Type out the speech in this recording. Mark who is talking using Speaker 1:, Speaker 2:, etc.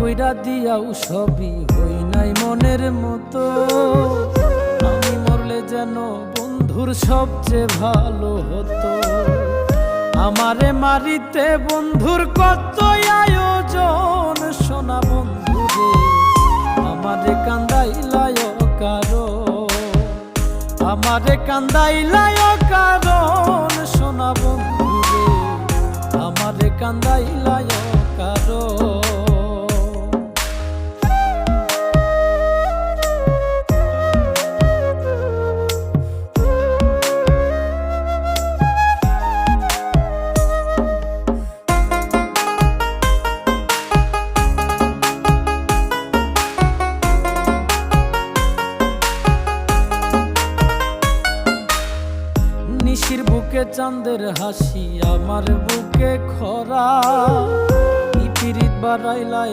Speaker 1: কইরা দিয়াও সবই হই নাই মনের মতো। আমি মরলে যেন বন্ধুর সবচেয়ে ভালো হতো। আমারে মারিতে বন্ধুর কত আয়োজন, সোনা বন্ধু রে আমারে কান্দাইলায় কারো, আমারে কান্দাইলায় কারণ, সোনা বন্ধু রে আমারে কান্দাইলায় কারো। নিশির বুকে চাঁদের হাসি, আমার বুকে খরা, পিরিত বাড়াইলায়